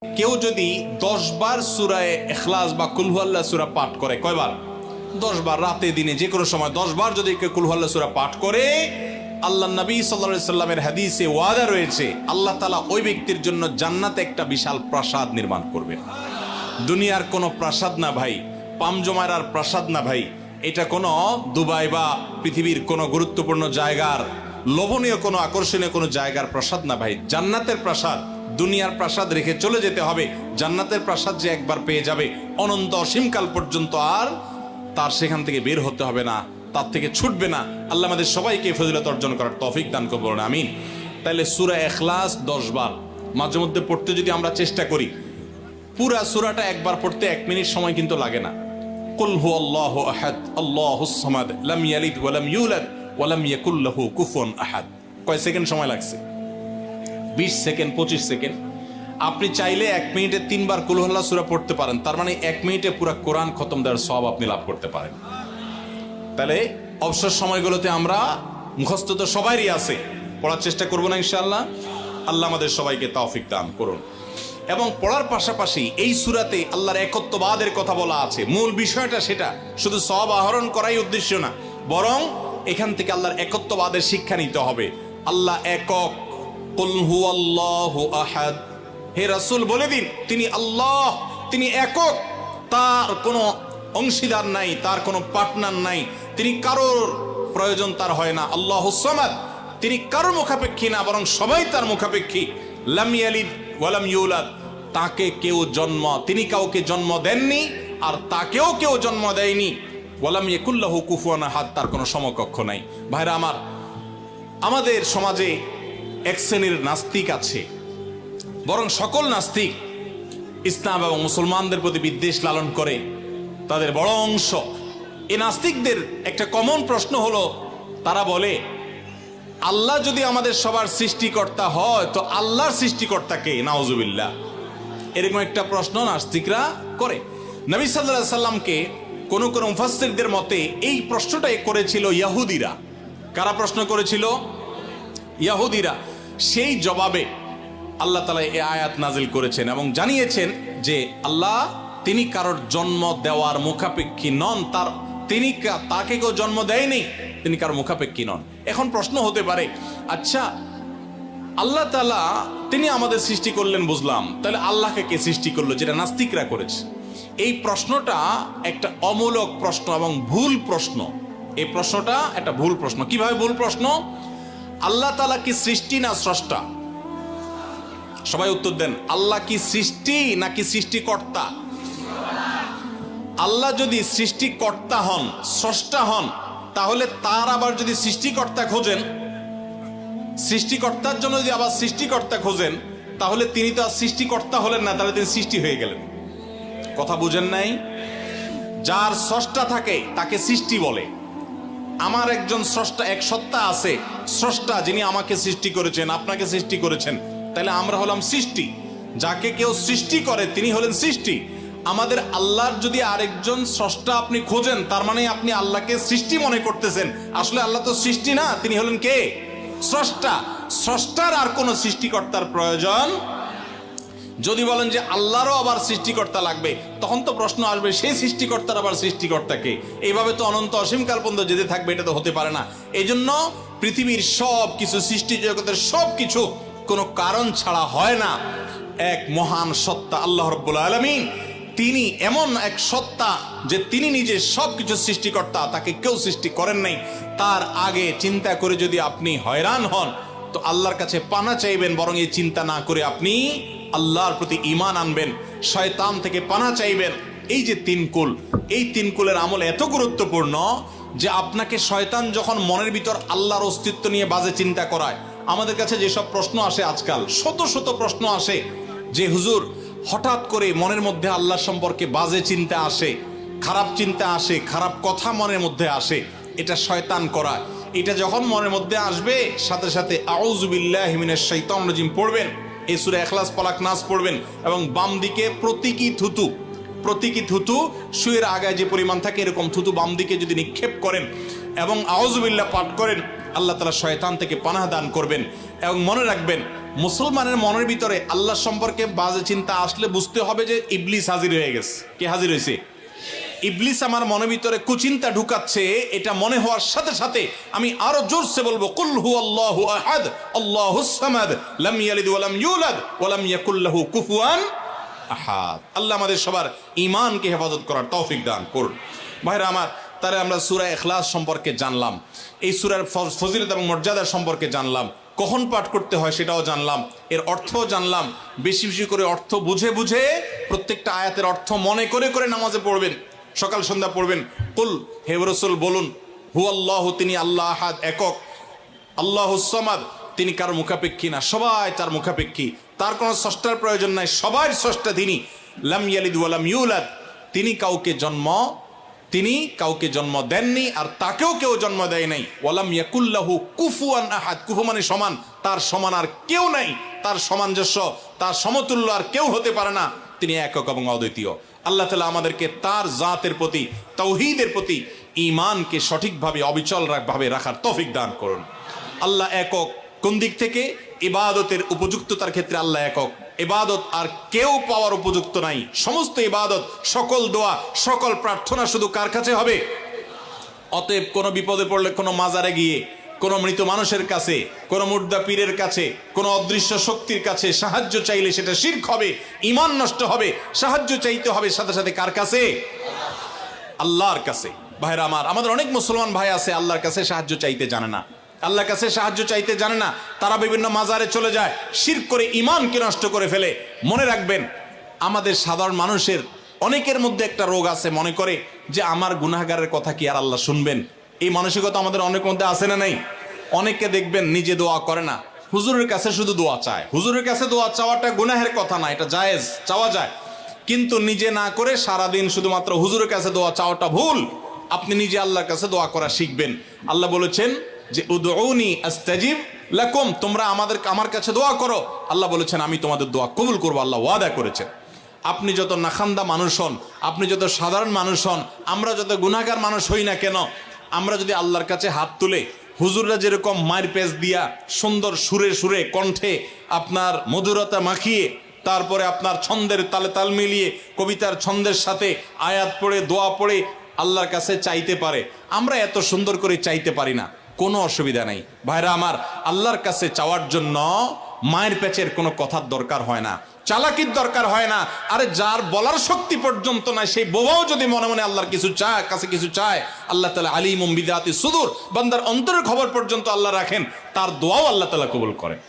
কেউ যদি 10 বার সূরা ইখলাস বা কুল হুয়াল্লাহ সূরা পাঠ করে, কয়বার? 10 বার, রাতে দিনে যে কোনো সময় 10 বার যদি কেউ কুল হুয়াল্লাহ সূরা পাঠ করে, আল্লাহ নবী সাল্লাল্লাহু আলাইহি সাল্লামের হাদিসে ওয়াদা রয়েছে আল্লাহ তাআলা ওই ব্যক্তির জন্য জান্নাতে একটা বিশাল প্রাসাদ নির্মাণ করবেন। দুনিয়ার কোনো প্রাসাদ না ভাই, পামজমারার প্রাসাদ না ভাই, এটা কোনো দুবাই বা পৃথিবীর কোনো গুরুত্বপূর্ণ জায়গার লোভনীয় কোনো আকর্ষণীয় কোনো জায়গার প্রাসাদ না ভাই, জান্নাতের প্রাসাদ। দুনিয়ার প্রাসাদ রেখে চলে যেতে হবে, জান্নাতের প্রাসাদ যে একবার পেয়ে যাবে অনন্ত অসীমকাল পর্যন্ত আর তার সেখান থেকে বের হতে হবে না, তার থেকে ছুটবে না। আল্লাহ আমাদের সবাইকে ফজিলত অর্জন করার তৌফিক দান করুন, আমিন। তাহলে সূরা ইখলাস 10 বার মাঝে মধ্যে পড়তে যদি আমরা চেষ্টা করি, পুরা সূরাটা একবার পড়তে 1 মিনিট সময় কিন্তু লাগে না। কুল হুয়াল্লাহু আহাদ আল্লাহুস সামাদ লাম ইয়ালিদ ওয়া লাম ইউলাদ ওয়া লাম ইয়াকুল লাহু কুফুয়ান আহাদ। কয় সেকেন্ড সময় লাগছে? 20 সেকেন্ড, 25 সেকেন্ড। আপনি চাইলে 1 মিনিটে 3 বার কুল হুয়াল্লাহ সূরা পড়তে পারেন, তার মানে 1 মিনিটে পুরো কোরআন খতম দেওয়ার সওয়াব আপনি লাভ করতে পারেন। তাহলে অবসর সময়গুলোতে আমরা মুখস্থ তো সবারই আছে, পড়ার চেষ্টা করব না ইনশাআল্লাহ। আল্লাহ আমাদের সবাইকে তৌফিক দান করুন। এবং পড়ার পাশাপাশি এই সূরাতে আল্লাহর একত্ববাদের কথা বলা আছে, মূল বিষয়টা সেটা, শুধু সওয়াব আহরণ করাই উদ্দেশ্য না, বরং এখান থেকে আল্লাহর একত্ববাদের শিক্ষা নিতে হবে। আল্লাহ একক, কুল হুয়াল্লাহু আহাদ, হে রাসূল বলে দিন তিনি আল্লাহ, তিনি একক, তার কোনো অংশীদার নাই, তার কোনো পার্টনার নাই, তিনি কারোর প্রয়োজন তার হয় না। আল্লাহুস সামাদ, তিনি কারোর মুখাপেক্ষী না, বরং সবাই তার মুখাপেক্ষী। লাম ইয়ালিদ ওয়া লাম ইউলাদ, তাকে কেউ জন্ম, তিনি কাউকে জন্ম দেননি আর তাকেও কেউ জন্ম দেয়নি। ওয়া লাম ইয়াকুল লাহু কুফুয়ান আহাদ, তার কোনো সমকক্ষ নাই। ভাইরা আমার, আমাদের সমাজে এক শ্রেণীর নাস্তিক আছে, বরং সকল নাস্তিক ইসলাম এবং মুসলমানদের প্রতি বিদ্বেষ লালন করে, তাদের বড় অংশ। এই নাস্তিকদের একটা কমন প্রশ্ন হলো, তারা বলে আল্লাহ যদি আমাদের সবার সৃষ্টিকর্তা হয় তো আল্লাহর সৃষ্টিকর্তা কে? নাউজুবিল্লাহ। এরকম একটা প্রশ্ন নাস্তিকরা করে। নবী সাল্লাল্লাহু আলাইহি সাল্লামকে কোন কোন মুফাসসিরদের মতে এই প্রশ্নটাই করেছিল ইহুদিরা। কারা প্রশ্ন করেছিল? ইহুদিরা। সেই জবাবে আল্লাহ তাআলা এই আয়াত নাজিল করেছেন এবং জানিয়েছেন যে আল্লাহ তিনি কারোর জন্ম দেওয়ার মুখাপেক্ষী নন, তাকে কেউ জন্ম দেয়নি, তিনি কারোর মুখাপেক্ষী নন। এখন প্রশ্ন হতে পারে, আচ্ছা আল্লাহ তাআলা তিনি আমাদের সৃষ্টি করলেন বুঝলাম, তাহলে আল্লাহকে কে সৃষ্টি করলো? যেটা নাস্তিকরা করেছে। এই প্রশ্নটা একটা অমূলক প্রশ্ন এবং ভুল প্রশ্ন। এই প্রশ্নটা একটা ভুল প্রশ্ন। কিভাবে ভুল প্রশ্ন? আল্লাহ তাআলা কি সৃষ্টি না স্রষ্টা? সবাই উত্তর দেন। আল্লাহ কি সৃষ্টি নাকি সৃষ্টিকর্তা? আল্লাহ যদি সৃষ্টিকর্তা হন, স্রষ্টা হন, তাহলে তার আবার যদি সৃষ্টিকর্তা খোঁজেন, সৃষ্টিকর্তার জন্য যদি আবার সৃষ্টিকর্তা খোঁজেন, তাহলে তিনি তো আর সৃষ্টিকর্তা হলেন না, তাহলে তিনি সৃষ্টি হয়ে গেলেন। কথা বুঝেন নাই? যার স্রষ্টা থাকে তাকে সৃষ্টি বলে। আমার একজন স্রষ্টা, এক সত্তা আছে, স্রষ্টা, যিনি আমাকে সৃষ্টি করেছেন, আপনাকে সৃষ্টি করেছেন, তাহলে আমরা হলাম সৃষ্টি। যাকে কেউ সৃষ্টি করে তিনি হলেন সৃষ্টি। আমাদের আল্লাহর যদি আরেকজন স্রষ্টা আপনি খোঁজেন, তার মানে আপনি আল্লাহকে সৃষ্টি মনে করতেছেন। আসলে আল্লাহ তো সৃষ্টি না, তিনি হলেন কে? স্রষ্টা। স্রষ্টার আর কোন সৃষ্টিকর্তার প্রয়োজন। যদি বলেন যে আল্লাহরও আবার সৃষ্টিকর্তা লাগবে, তখন তো প্রশ্ন আসবে সেই সৃষ্টিকর্তার আবার সৃষ্টিকর্তাকে? এইভাবে তো অনন্ত অসীমকাল পর্যন্ত যেতে থাকবে, এটা তো হতে পারে না। এই জন্য পৃথিবীর সব কিছু, সৃষ্টি জগতের সব কিছু কোনো কারণ ছাড়া হয় না। এক মহান সত্তা আল্লাহ রাব্বুল আলামিন, তিনি এমন এক সত্তা যে তিনি নিজে সবকিছু সৃষ্টিকর্তা, তাকে কেউ সৃষ্টি করেন নাই। তার আগে চিন্তা করে যদি আপনি হয়রান হন তো আল্লাহর কাছে পানা চাইবেন, বরং এই চিন্তা না করে আপনি আল্লাহর প্রতি ঈমান আনবেন, শয়তান থেকে পানা চাইবেন। এই যে 3 কুল, এই 3 কুলের আমল এত গুরুত্বপূর্ণ যে আপনাকে শয়তান যখন মনের ভিতর আল্লাহর অস্তিত্ব নিয়ে বাজে চিন্তা করায়, আমাদের কাছে যেসব প্রশ্ন আসে আজকাল, শত শত প্রশ্ন আসে যে হুজুর হঠাৎ করে মনের মধ্যে আল্লাহ সম্পর্কে বাজে চিন্তা আসে, খারাপ চিন্তা আসে, খারাপ কথা মনের মধ্যে আসে, এটা শয়তান করায়। এটা যখন মনের মধ্যে আসবে, সাথে সাথে আউযু বিল্লাহি মিনাশ শাইতানির রাজিম পড়বেন, এই সূরা ইখলাস, ফালাক, নাস পড়বেন এবং বাম দিকে প্রতীকী থুতু শুয়ের আগায় যে পরিমাণ থাকে এরকম থুতু বাম দিকে যদি নিক্ষেপ করেন এবং আউযু বিল্লাহ পাঠ করেন, আল্লাহ তাআলা শয়তান থেকে পানাহ দান করবেন। এবং মনে রাখবেন মুসলমানের মনের ভিতরে আল্লাহ সম্পর্কে বাজে চিন্তা আসলে বুঝতে হবে যে ইবলিস হাজির হয়ে গেছে। কে হাজির হয়েছে? ইবলিস আমার মনের ভিতরে কুচিন্তা ঢুকাচ্ছে। এটা মনে হওয়ার সাথে সাথে আমি আরো জোরসে বলবো, কুল হুয়াল্লাহু আহাদ আল্লাহুস সামাদ লাম ইয়ালিদ ওয়া লাম ইউলাদ ওয়া লাম ইয়াকুল লাহু কুফুয়ান আহাদ। আল্লাহ আমাদের সবার ঈমানকে হেফাজত করার তৌফিক দান করুন। ভাইরা আমার, তাহলে আমরা সূরা ইখলাস সম্পর্কে জানলাম, এই সূরার ফজিলত এবং মর্যাদা সম্পর্কে জানলাম, কখন পাঠ করতে হয় সেটাও জানলাম, এর অর্থও জানলাম। বেশি বেশি করে অর্থ বুঝে বুঝে প্রত্যেকটা আয়াতের অর্থ মনে করে করে নামাজে পড়বেন, সকাল সন্ধ্যা পড়বেন। কুল, হে রাসূল বলুন, হুয়াল্লাহু, তিনি আল্লাহ আহাদ, একক, আল্লাহুস সামাদ, তিনি কারো মুখাপেক্ষী না, সবাই তার মুখাপেক্ষী, তার কোনো স্রষ্টার প্রয়োজন নাই, সবার স্রষ্টা তিনি। লাম ইয়ালিদ ওয়া লাম ইউলাদ, তিনি কাউকে জন্ম দেননি আর তাকেও কেউ জন্ম দেয় নাই। ওয়ালাম ইয়াকুল্লাহু কুফুয়ান আহাদ, কুফু মানে সমান, তার সমান আর কেউ নাই, তার সামঞ্জস্য, তার সমতুল্য আর কেউ হতে পারে না। তিনি একক এবং অদ্বিতীয়। আল্লাহ তাআলা আমাদেরকে তার জাতের প্রতি, তাওহীদের প্রতি ঈমানকে সঠিকভাবে অবিচলভাবে রাখার তৌফিক দান করুন। আল্লাহ একক কোন দিক থেকে? ইবাদতের উপযুক্ততার ক্ষেত্রে আল্লাহ একক। ইবাদত আর কেউ পাওয়ার উপযুক্ত নাই। সমস্ত ইবাদত, সকল দোয়া, সকল প্রার্থনা শুধু কার কাছে হবে? অতএব কোনো বিপদে পড়লে কোনো মাজারে গিয়ে, কোনো মৃত মানুষের কাছে, কোনো মুর্দা পীরের কাছে, কোনো অদৃশ্য শক্তির কাছে সাহায্য চাইলে সেটা শিরক হবে, ঈমান নষ্ট হবে। সাহায্য চাইতে হবে সাথে সাথে কার কাছে? আল্লাহর কাছে। ভাইরা আমার, আমাদের অনেক মুসলমান ভাই আছে আল্লাহর কাছে সাহায্য চাইতে জানে না, আল্লাহর কাছে সাহায্য চাইতে জানে না, তারা বিভিন্ন মাজারে চলে যায়, শিরক করে ঈমানকে নষ্ট করে ফেলে। মনে রাখবেন, আমাদের সাধারণ মানুষের অনেকের মধ্যে একটা রোগ আছে, মনে করে যে আমার গুনাহগারের কথা কি আর আল্লাহ শুনবেন? এই মানসিকতা আমাদের অনেকের মধ্যে আছে না নাই? অনেকে দেখবেন নিজে দোয়া করে না, হুজুরের কাছে শুধু দোয়া চায়। হুজুরের কাছে দোয়া চাওয়াটা গুনাহের কথা না, এটা জায়েজ, চাওয়া যায়, কিন্তু নিজে না করে সারাদিন শুধুমাত্র হুজুরের কাছে দোয়া চাওয়াটা ভুল। আপনি নিজে আল্লাহর কাছে দোয়া করা শিখবেন। আল্লাহ বলেছেন যে উদউনি আস্তাজিব লাকুম, তোমরা আমার কাছে দোয়া করো। আল্লাহ বলেছেন আমি তোমাদের দোয়া কবুল করবো, আল্লাহ ওয়াদা করেছেন। আপনি যত নাখান্দা মানুষ হন, আপনি যত সাধারণ মানুষ হন, আমরা যত গুনাহগার মানুষ হই না কেন, আমরা যদি আল্লাহর কাছে হাত তুলে, হুজুররা যেরকম মায়ের পেজ দিয়া সুন্দর সুরে সুরে কণ্ঠে আপনার মধুরতা মাখিয়ে, তারপরে আপনার ছন্দের তালে তাল মিলিয়ে কবিতার ছন্দের সাথে আয়াত পড়ে দোয়া পড়ে আল্লাহর কাছে চাইতে পারে, আমরা এত সুন্দর করে চাইতে পারি না, কোনো অসুবিধা নেই। ভাইরা আমার, আল্লাহর কাছে চাওয়ার জন্য মায়ের পেচের কোনো কথার দরকার হয় না, চালাকির দরকার হয় না। আরে যার বলার শক্তি পর্যন্ত নাই, সেই বোবাও যদি মনে মনে আল্লাহর কিছু চায়, কাছে কিছু চায়, আল্লাহ তাআলা আলিমুম বিযাতি সুদূর, বান্দার অন্তরের খবর পর্যন্ত আল্লাহ রাখেন, তার দোয়াও আল্লাহ তাআলা কবুল করেন।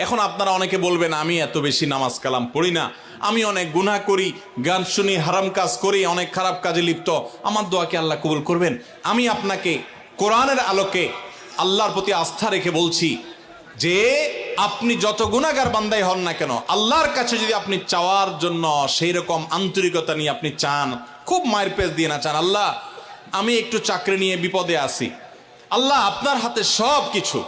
এখন আপনারা অনেকে বলবেন আমি এত বেশি নামাজ কালাম পড়ি না, আমি অনেক গুনাহ করি, গান শুনি, হারাম কাজ করি, অনেক খারাপ কাজে লিপ্ত, আমার দোয়া কি আল্লাহ কবুল করবেন? আমি আপনাকে কোরআনের আলোকে আল্লাহর প্রতি আস্থা রেখে বলছি যে আপনি যত গুনাহগার বান্দাই হন না কেন, আল্লাহর কাছে যদি আপনি চাওয়ার জন্য সেই রকম আন্তরিকতা নিয়ে আপনি চান, খুব মায়ের পেজ দিয়ে না চান, আল্লাহ আমি একটু চাকরি নিয়ে বিপদে আছি, আল্লাহ আপনার হাতে সব কিছু,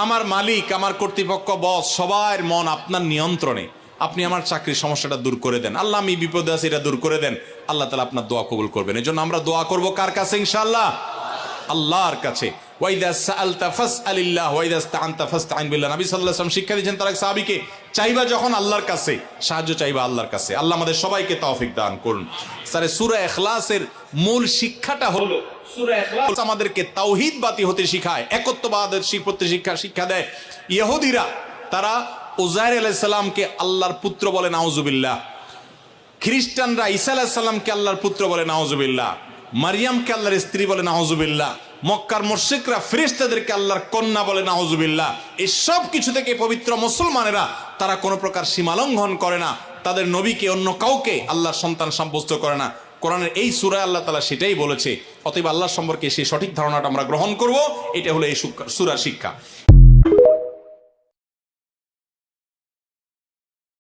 আমার মালিক, আমার কর্তৃপক্ষ, বস, সবার মন আপনার নিয়ন্ত্রণে, আপনি আমার চাকরির সমস্যাটা দূর করে দেন, আল্লাহ আমি বিপদে আছি, এটা দূর করে দেন, আল্লাহ তাআলা আপনার দোয়া কবুল করবেন। এই জন্য আমরা দোয়া করব কার কাছে? ইনশাআল্লাহ আল্লাহর কাছে। ওয়াইদা সাআলতা ফাসআলিল্লাহ ওয়াইদা ইসতাআনতা ফাসতাইন বিল্লাহ। নবী সাল্লাল্লাহু আলাইহি ওয়াসাল্লাম শিক্ষা দিয়েছেন তার এক সাহাবীকে, চাইবা যখন আল্লাহর কাছে, সাহায্য চাইবা আল্লাহর কাছে। আল্লাহ আমাদের সবাইকে তৌফিক দান করুন। স্যার, সূরা ইখলাসের মূল শিক্ষাটা হলো, সূরা ইখলাস আমাদেরকে তাওহীদবাদী হতে শিখায়, একত্ববাদের শিক্ষা দেয়। ইহুদিরা তারা উযাইর আলাইহিস সালামকে আল্লাহর পুত্র বলে, নাউজুবিল্লাহ। খ্রিস্টানরা ঈসা আলাইহিস সালামকে আল্লাহর পুত্র বলে, নাউজুবিল্লাহ। মারিয়ামকে আল্লাহর স্ত্রী বলে, নাউজুবিল্লাহ। মক্কার মুশরিকরা ফেরেশতাদেরকে আল্লাহর কন্যা বলে, নাউজুবিল্লাহ। এই সব কিছু থেকে পবিত্র মুসলমানেরা তারা কোনো প্রকার সীমালঙ্ঘন করে না, তাদের নবীকে অন্য কাউকে আল্লাহর সন্তান সাব্যস্ত করে না। কোরআনের এই সূরায় আল্লাহ তাআলা সেটাই বলেছে। অতএব আল্লাহ সম্পর্কে সেই সঠিক ধারণাটা আমরা গ্রহণ করব, এটা হলো এই সূরার শিক্ষা।